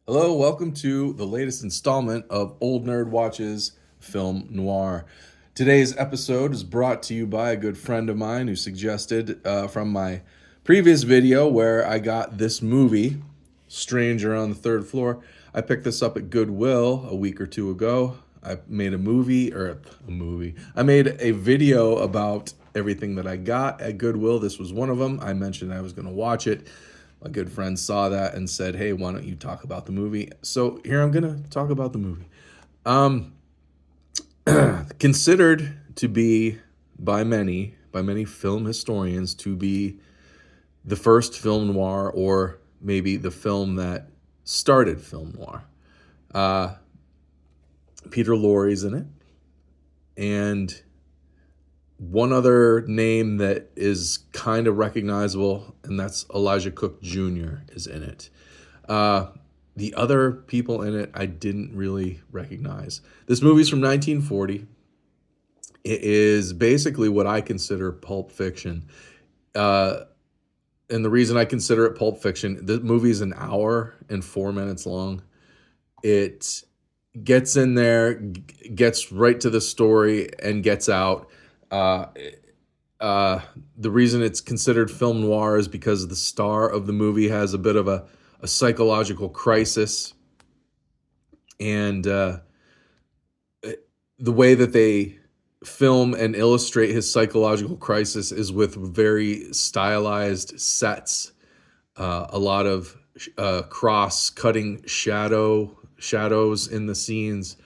Hello, welcome to the latest installment of Old Nerd Watches Film Noir. Today's episode is brought to you by a good friend of mine who suggested from my previous video where I got this movie, Stranger on the Third Floor. I picked this up at Goodwill a week or two ago. I made I made a video about everything that I got at Goodwill. This was one of them. I mentioned I was going to watch it. My good friend saw that and said, "Hey, why don't you talk about the movie?" So here I'm gonna talk about the movie. Um, Considered to be by many film historians, to be the first film noir, or maybe the film that started film noir. Uh, Peter Lorre's in it, and one other name that is kind of recognizable, and that's Elijah Cook Jr. is in it. Uh, the other people in it I didn't really recognize. This movie's from 1940. It is basically what I consider pulp fiction. Uh, and the reason I consider it pulp fiction, the movie is an hour and 4 minutes long. It gets in there, gets right to the story, and gets out. Uh, the reason it's considered film noir is because the star of the movie has a bit of a psychological crisis, and the way that they film and illustrate his psychological crisis is with very stylized sets, a lot of cross-cutting shadows in the scenes.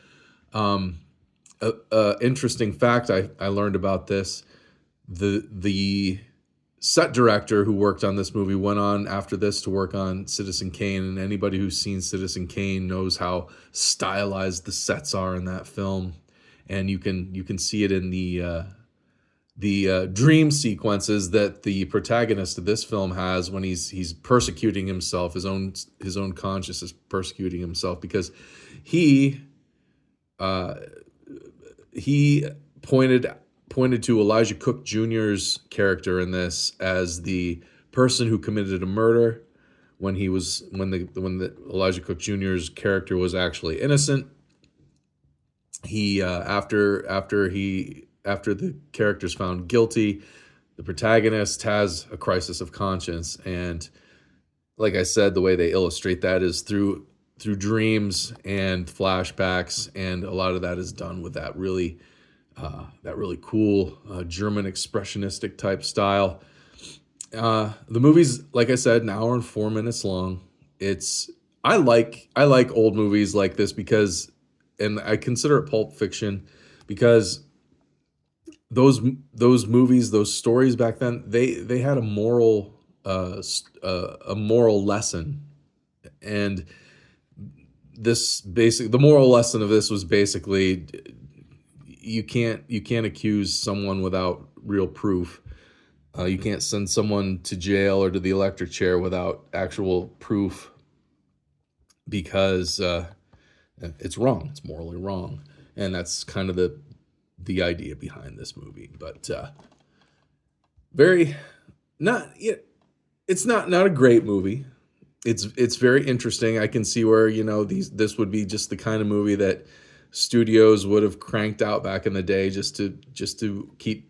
Interesting fact I learned about this: the set director who worked on this movie went on after this to work on Citizen Kane, and anybody who's seen Citizen Kane knows how stylized the sets are in that film, and you can see it in the dream sequences that the protagonist of this film has when he's persecuting himself. His own conscious is persecuting himself because he he pointed to Elijah Cook Jr.'s character in this as the person who committed a murder when the Elijah Cook Jr.'s character was actually innocent. He after the character's found guilty, the protagonist has a crisis of conscience, and like I said, the way they illustrate that is through dreams and flashbacks, and a lot of that is done with that really cool German expressionistic type style. The movie's, like I said, an hour and 4 minutes long. It's I like old movies like this because, and I consider it pulp fiction because those movies, those stories back then, they had a moral lesson, and the moral lesson of this was basically you can't accuse someone without real proof. You can't send someone to jail or to the electric chair without actual proof, because it's wrong. It's morally wrong, and that's kind of the idea behind this movie. But very not yeah, it's not a great movie. It's very interesting. I can see where this would be just the kind of movie that studios would have cranked out back in the day just to keep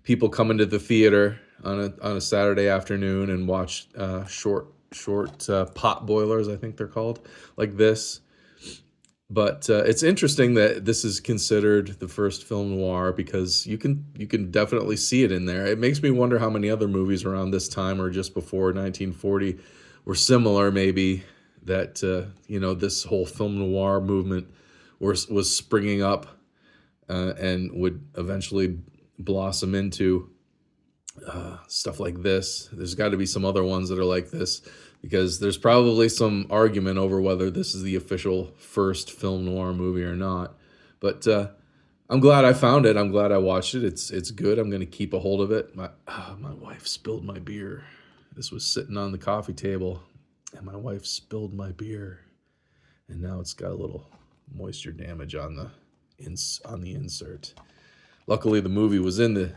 people coming to the theater on a Saturday afternoon and watch short pot boilers, I think they're called, like this. But it's interesting that this is considered the first film noir because you can definitely see it in there. It makes me wonder how many other movies around this time or just before 1940 were similar, maybe, that this whole film noir movement was springing up, and would eventually blossom into stuff like this. There's got to be some other ones that are like this, because there's probably some argument over whether this is the official first film noir movie or not. But I'm glad I found it. I'm glad I watched it. It's good. I'm going to keep a hold of it. My wife spilled my beer. This was sitting on the coffee table, and my wife spilled my beer, and now it's got a little moisture damage on the insert. Luckily, the movie was in the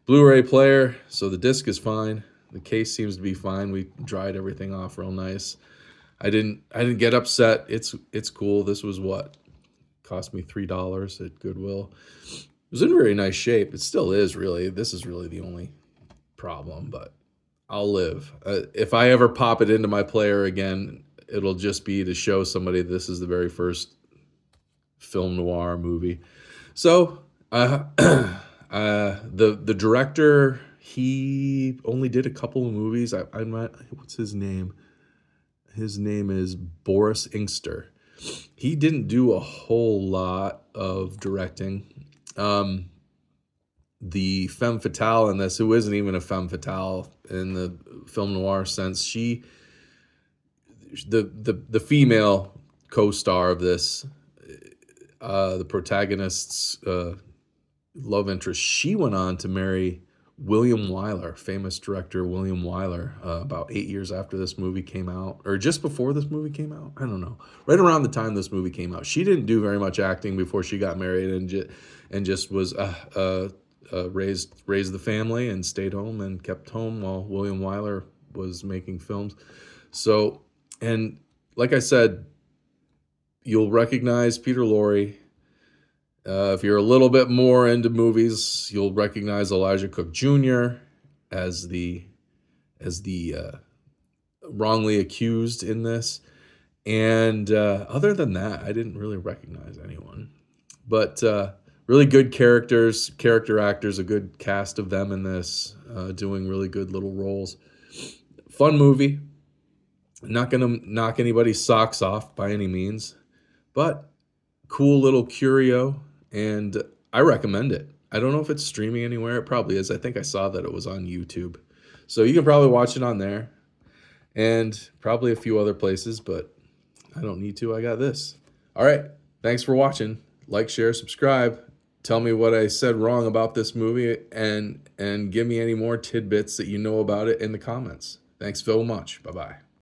Blu-ray player, so the disc is fine. The case seems to be fine. We dried everything off real nice. I didn't get upset. It's cool. This was what cost me $3 at Goodwill. It was in very nice shape. It still is, really. This is really the only problem, but I'll live. If I ever pop it into my player again, it'll just be to show somebody this is the very first film noir movie. So, the director, he only did a couple of movies. I'm not. What's his name? His name is Boris Inkster. He didn't do a whole lot of directing. The femme fatale in this, who isn't even a femme fatale in the film noir sense, the female co-star of this, the protagonist's love interest, she went on to marry William Wyler, famous director William Wyler, about 8 years after this movie came out, or just before this movie came out. I don't know. Right around the time this movie came out, she didn't do very much acting before she got married, and just was raised the family and stayed home and kept home while William Wyler was making films. So, and like I said, you'll recognize Peter Lorre. If you're a little bit more into movies, you'll recognize Elijah Cook Jr. as the wrongly accused in this. And other than that, I didn't really recognize anyone. But really good character actors, a good cast of them in this, doing really good little roles. Fun movie. Not going to knock anybody's socks off by any means, but cool little curio, and I recommend it. I don't know if it's streaming anywhere. It probably is. I think I saw that it was on YouTube. So you can probably watch it on there, and probably a few other places, but I don't need to. I got this. All right. Thanks for watching. Like, share, subscribe. Tell me what I said wrong about this movie, and give me any more tidbits that you know about it in the comments. Thanks so much. Bye-bye.